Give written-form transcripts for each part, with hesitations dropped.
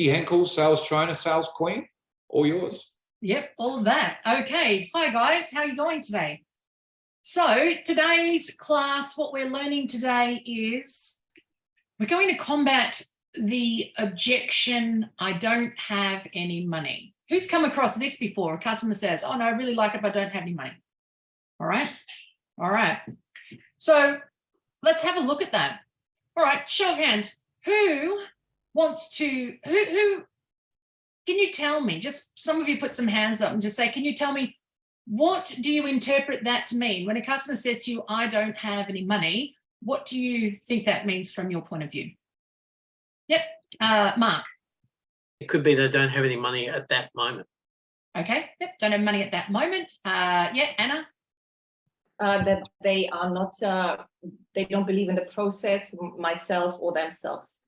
Misty Henkel Sales Trainer, Sales Queen. All yours. Yep, all of that. Okay. Hi, guys. How are you going today? So today's class, what we're learning today is we're going to combat the objection, I don't have any money. Who's come across this before? A customer says, oh, no, I really like it, but I don't have any money. All right. All right. So let's have a look at that. All right. Show of hands. Who wants to, who can you tell me, just some of you put some hands up and just say, can you tell me, what do you interpret that to mean? When a customer says to you, I don't have any money, what do you think that means from your point of view? Yep. Mark. It could be they don't have any money at that moment. Okay. Yep. Don't have money at that moment. Yeah. Anna. That they are not, they don't believe in the process, myself or themselves.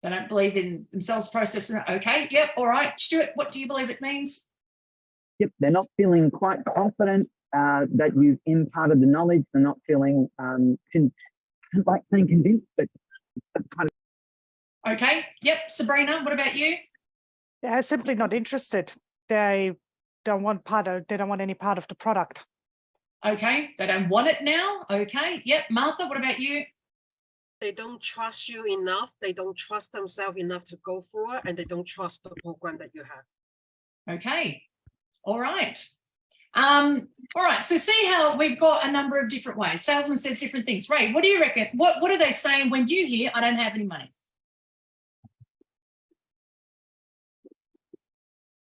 They don't believe in themselves, process. Okay. Yep. All right. Stuart, what do you believe it means? Yep. They're not feeling quite confident that you've imparted the knowledge. They're not feeling like being convinced, but kind of. Okay. Yep. Sabrina, what about you? They're simply not interested. They don't want any part of the product. Okay. They don't want it now. Okay. Yep. Martha, what about you? They don't trust you enough. They don't trust themselves enough to go forward, and they don't trust the program that you have. Okay. All right. All right. So see how we've got a number of different ways. Salesman says different things. Ray, what do you reckon? What are they saying when you hear, I don't have any money?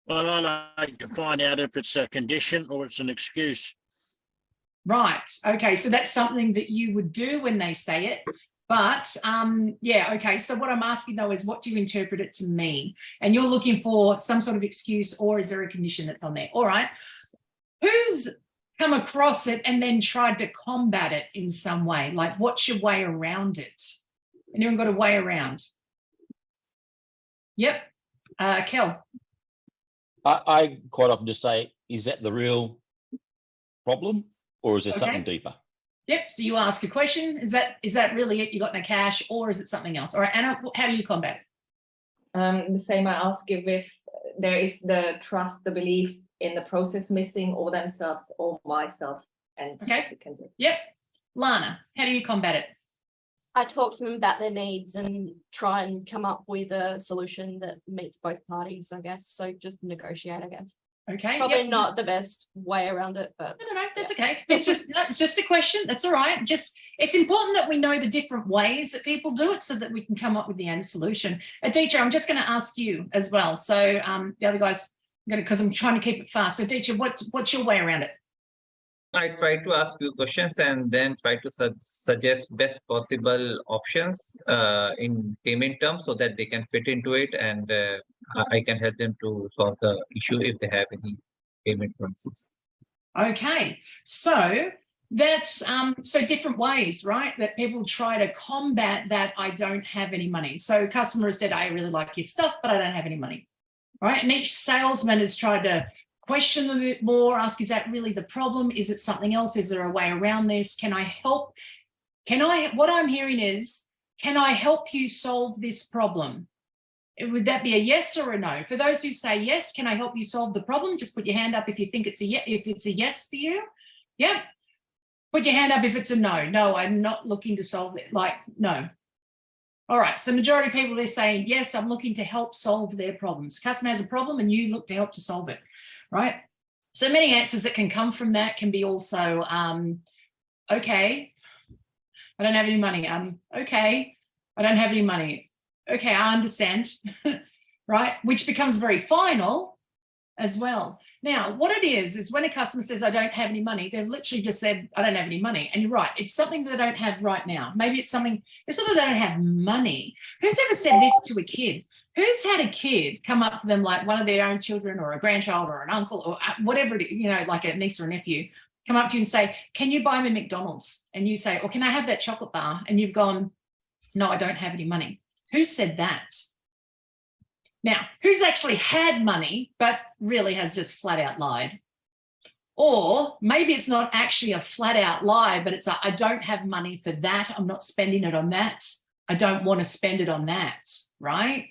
Well, I like to find out if it's a condition or it's an excuse. Right. Okay. So that's something that you would do when they say it. But yeah, okay. So what I'm asking though is, what do you interpret it to mean? And you're looking for some sort of excuse, or is there a condition that's on there? All right. Who's come across it and then tried to combat it in some way? Like, what's your way around it? Anyone got a way around? Yep. Kel. I quite often just say, is that the real problem, or is there something deeper? Yep. So you ask a question. Is that really it? You got no cash, or is it something else? All right, Anna, how do you combat it? The same I ask if there is the trust, the belief in the process missing, or themselves or myself. And okay. You can do it. Yep. Lana, how do you combat it? I talk to them about their needs and try and come up with a solution that meets both parties, I guess. So just negotiate, I guess. Okay. Probably not the best way around it, but no, that's okay. It's just a question. That's all right. It's important that we know the different ways that people do it so that we can come up with the end solution. Aditya, I'm just going to ask you as well. So the other guys, because I'm trying to keep it fast. So Aditya, what's your way around it? I try to ask few questions and then try to suggest best possible options in payment terms so that they can fit into it, and I can help them to solve the issue if they have any payment policies. Okay, so that's so different ways, right, that people try to combat that I don't have any money. So customer has said, I really like your stuff, but I don't have any money, right? And each salesman has tried to question them a bit more, ask, is that really the problem? Is it something else? Is there a way around this? Can I help? What I'm hearing is, can I help you solve this problem? Would that be a yes or a no? For those who say yes, can I help you solve the problem? Just put your hand up if you think it's a yes, if it's a yes for you. Yeah. Put your hand up if it's a no. No, I'm not looking to solve it. Like, no. All right. So majority of people, they're saying, yes, I'm looking to help solve their problems. Customer has a problem and you look to help to solve it. Right. So many answers that can come from that can be also, okay, I don't have any money. Okay, I don't have any money. Okay, I understand. Right. Which becomes very final as well. Now, what it is when a customer says, I don't have any money, they've literally just said, I don't have any money. And you're right. It's something that they don't have right now. Maybe it's something, it's not that they don't have money. Who's ever said this to a kid? Who's had a kid come up to them, like one of their own children or a grandchild or an uncle or whatever it is, you know, like a niece or a nephew, come up to you and say, can you buy me McDonald's? And you say, or can I have that chocolate bar? And you've gone, no, I don't have any money. Who said that? Now, who's actually had money, but really has just flat out lied? Or maybe it's not actually a flat out lie, but it's a, I don't have money for that. I'm not spending it on that. I don't want to spend it on that, right?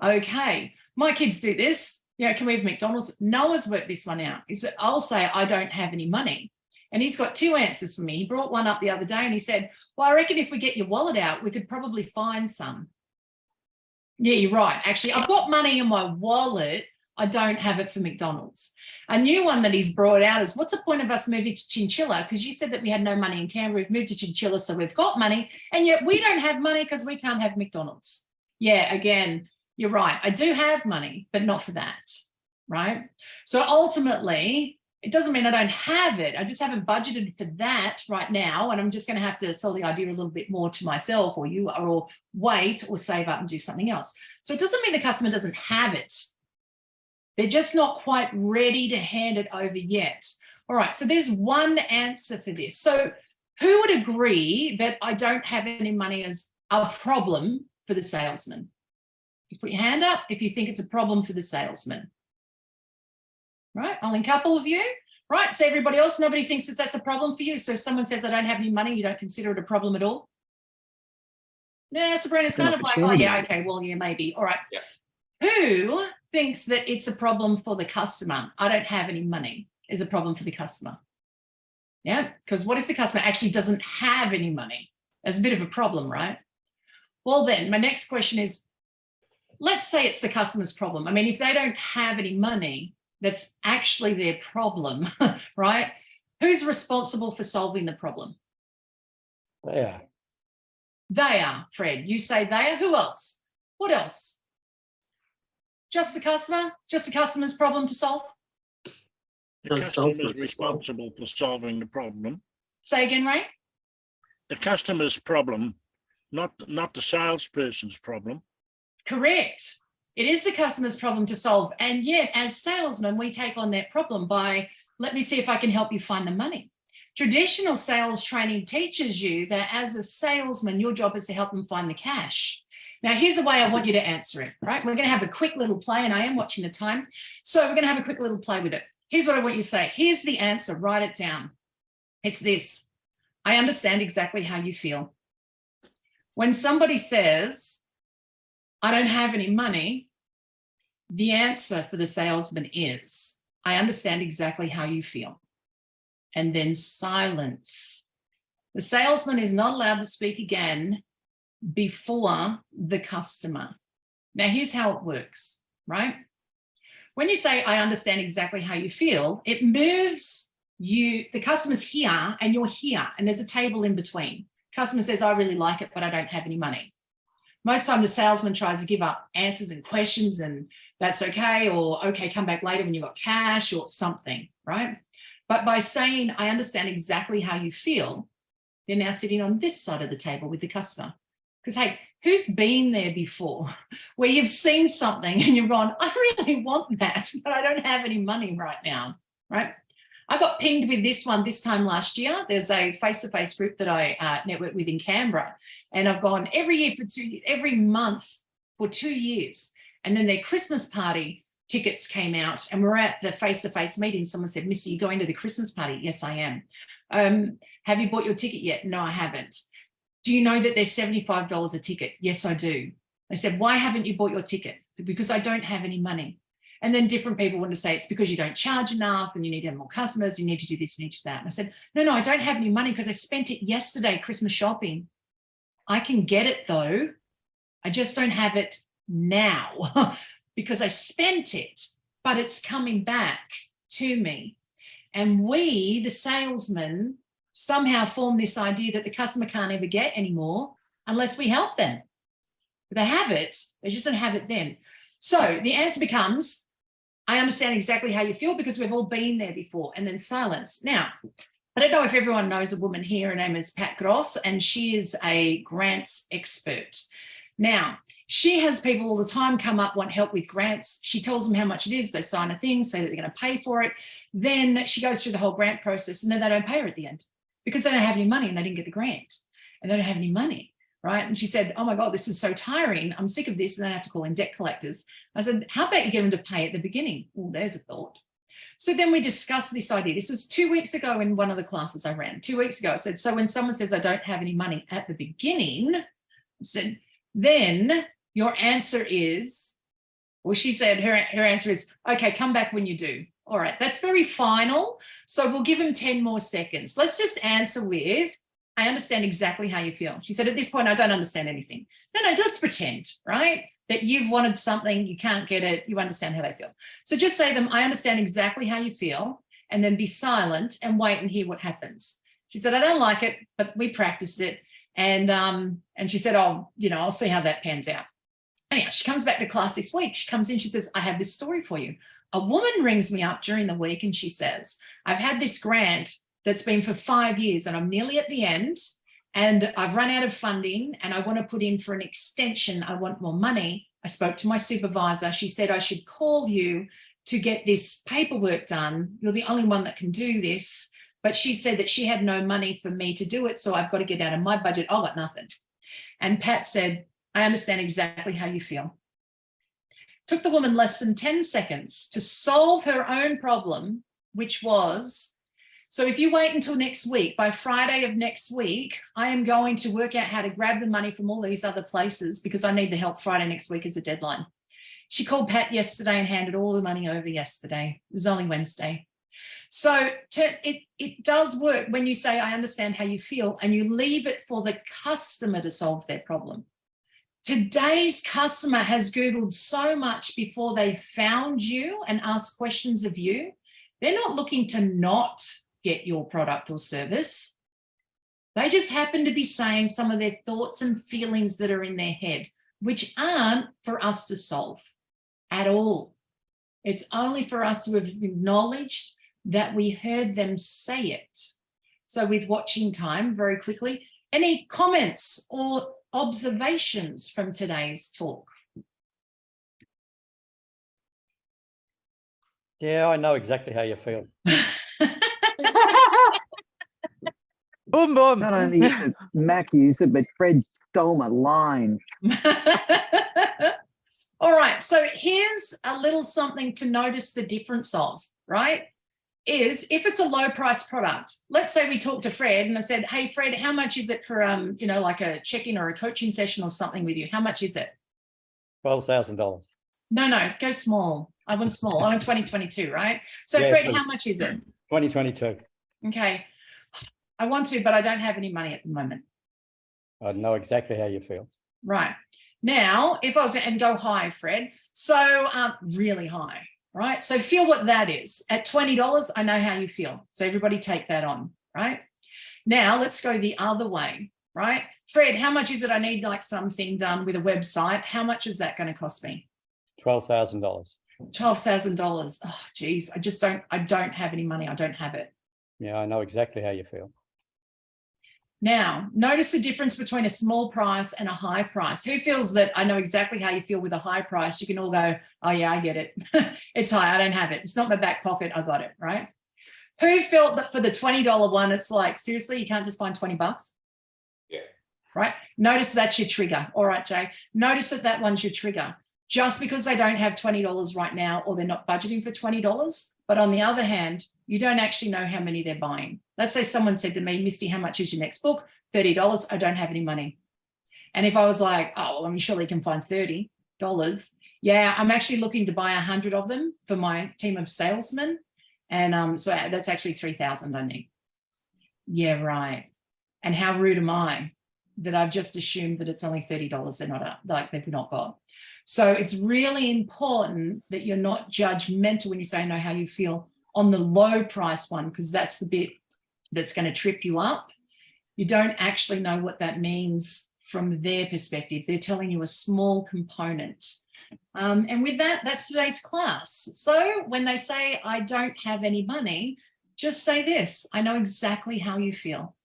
Okay, my kids do this. You know, can we have McDonald's? Noah's worked this one out. He said, I'll say I don't have any money. And he's got two answers for me. He brought one up the other day and he said, well, I reckon if we get your wallet out, we could probably find some. Yeah, you're right. Actually, I've got money in my wallet. I don't have it for McDonald's. A new one that he's brought out is, what's the point of us moving to Chinchilla? Because you said that we had no money in Canberra. We've moved to Chinchilla, so we've got money. And yet we don't have money because we can't have McDonald's. Yeah, again, you're right. I do have money, but not for that, right? So ultimately, it doesn't mean I don't have it. I just haven't budgeted for that right now. And I'm just going to have to sell the idea a little bit more to myself, or you, or wait, or save up and do something else. So it doesn't mean the customer doesn't have it. They're just not quite ready to hand it over yet. All right, so there's one answer for this. So who would agree that I don't have any money as a problem for the salesman? Just put your hand up if you think it's a problem for the salesman. Right, only a couple of you. Right, so everybody else, nobody thinks that that's a problem for you. So if someone says I don't have any money, you don't consider it a problem at all? Yeah, Sabrina's kind of like, oh yeah, okay, well, yeah, maybe. All right. Yeah. Who thinks that it's a problem for the customer? I don't have any money is a problem for the customer. Yeah, because what if the customer actually doesn't have any money? That's a bit of a problem, right? Well, then my next question is, let's say it's the customer's problem. I mean, if they don't have any money, that's actually their problem, right? Who's responsible for solving the problem? They are. They are, Fred. You say they are. Who else? What else? Just the customer? Just the customer's problem to solve? The No, customer salesman's is responsible for solving the problem. Say again, Ray? The customer's problem, not the salesperson's problem. Correct. It is the customer's problem to solve. And yet, as salesmen, we take on that problem by, let me see if I can help you find the money. Traditional sales training teaches you that as a salesman, your job is to help them find the cash. Now, here's the way I want you to answer it, right? We're going to have a quick little play, and I am watching the time. So we're going to have a quick little play with it. Here's what I want you to say. Here's the answer. Write it down. It's this. I understand exactly how you feel. When somebody says, I don't have any money, the answer for the salesman is, I understand exactly how you feel. And then silence. The salesman is not allowed to speak again before the customer. Now, here's how it works, right? When you say, I understand exactly how you feel, it moves you, the customer's here and you're here, and there's a table in between. Customer says, I really like it, but I don't have any money. Most time the salesman tries to give up answers and questions, and that's okay, or okay, come back later when you've got cash or something, right? But by saying, I understand exactly how you feel, they're now sitting on this side of the table with the customer. Because, hey, who's been there before where you've seen something and you've gone, I really want that, but I don't have any money right now, right? I got pinged with this one this time last year. There's a face-to-face group that I network with in Canberra, and I've gone every month for 2 years. And then their Christmas party tickets came out, and we're at the face-to-face meeting. Someone said, Missy, you going to the Christmas party? Yes, I am. Have you bought your ticket yet? No, I haven't. Do you know that they're $75 a ticket? Yes, I do. I said, why haven't you bought your ticket? Because I don't have any money. And then different people want to say it's because you don't charge enough and you need to have more customers, you need to do this, you need to do that. And I said, no, I don't have any money because I spent it yesterday Christmas shopping. I can get it though. I just don't have it now because I spent it, but it's coming back to me. And we, the salesmen, somehow form this idea that the customer can't ever get anymore unless we help them. They have it, they just don't have it then. So the answer becomes, I understand exactly how you feel because we've all been there before, and then silence. Now, I don't know if everyone knows a woman here. Her name is Pat Gross, and she is a grants expert. Now, she has people all the time come up, want help with grants. She tells them how much it is. They sign a thing, say that they're going to pay for it. Then she goes through the whole grant process, and then they don't pay her at the end because they don't have any money and they didn't get the grant and they don't have any money. Right. And she said, oh my God, this is so tiring. I'm sick of this. And then I have to call in debt collectors. I said, how about you get them to pay at the beginning? Well, there's a thought. So then we discussed this idea. This was 2 weeks ago in one of the classes I ran. 2 weeks ago, I said, so when someone says I don't have any money at the beginning, I said, then your answer is, Well, she said her answer is, okay, come back when you do. All right, that's very final. So we'll give him 10 more seconds. Let's just answer with, I understand exactly how you feel. She said, at this point, I don't understand anything. No, let's pretend, right? That you've wanted something, you can't get it, you understand how they feel. So just say to them, I understand exactly how you feel, and then be silent and wait and hear what happens. She said, I don't like it, but we practiced it. And she said, oh, I'll see how that pans out. Anyhow, she comes back to class this week. She comes in, she says, I have this story for you. A woman rings me up during the week and she says, I've had this grant that's been for 5 years and I'm nearly at the end and I've run out of funding and I want to put in for an extension. I want more money. I spoke to my supervisor. She said, I should call you to get this paperwork done. You're the only one that can do this. But she said that she had no money for me to do it. So I've got to get out of my budget. I've got nothing. And Pat said, I understand exactly how you feel. Took the woman less than 10 seconds to solve her own problem, which was, so if you wait until next week, by Friday of next week, I am going to work out how to grab the money from all these other places because I need the help Friday next week as a deadline. She called Pat yesterday and handed all the money over yesterday. It was only Wednesday. So it does work when you say, I understand how you feel, and you leave it for the customer to solve their problem. Today's customer has Googled so much before they found you and asked questions of you. They're not looking to not get your product or service. They just happen to be saying some of their thoughts and feelings that are in their head, which aren't for us to solve at all. It's only for us to have acknowledged that we heard them say it. So with watching time, very quickly, any comments or observations from today's talk? Yeah, I know exactly how you feel. Boom, boom. Not only is it Mac used it, but Fred stole my line. All right, so here's a little something to notice the difference of, right? Is if it's a low price product, let's say we talked to Fred and I said, hey, Fred, how much is it for, like a check-in or a coaching session or something with you? How much is it? $12,000. No, go small. I want small. I want 2022, right? So Yeah, Fred, please. how much is it? 2022. Okay. I want to, but I don't have any money at the moment. I know exactly how you feel. Right. Now, if I was, and go high, Fred, so really high, right? So feel what that is. At $20, I know how you feel. So everybody take that on, right? Now let's go the other way, right? Fred, how much is it? I need like something done with a website. How much is that going to cost me? $12,000. $12,000. Oh, geez, I don't have any money. I don't have it. Yeah, I know exactly how you feel. Now, notice the difference between a small price and a high price. Who feels that I know exactly how you feel with a high price? You can all go, oh yeah, I get it. It's high, I don't have it. It's not in my back pocket, I got it, right? Who felt that for the $20 one, it's like, seriously, you can't just find 20 bucks? Yeah. Right? Notice that's your trigger. All right, Jay. Notice that one's your trigger. Just because they don't have $20 right now or they're not budgeting for $20, but on the other hand, you don't actually know how many they're buying. Let's say someone said to me, Misty, how much is your next book? $30. I don't have any money. And if I was like, oh, well, I'm sure they can find $30. Yeah, I'm actually looking to buy 100 of them for my team of salesmen. And so that's actually 3,000 I need. Yeah, right. And how rude am I that I've just assumed that it's only $30 they're not like they've not got. So it's really important that you're not judgmental when you say know how you feel on the low price one, because that's the bit that's going to trip you up. You don't actually know what that means from their perspective. They're telling you a small component. And with that, that's today's class. So when they say, I don't have any money, just say this, I know exactly how you feel.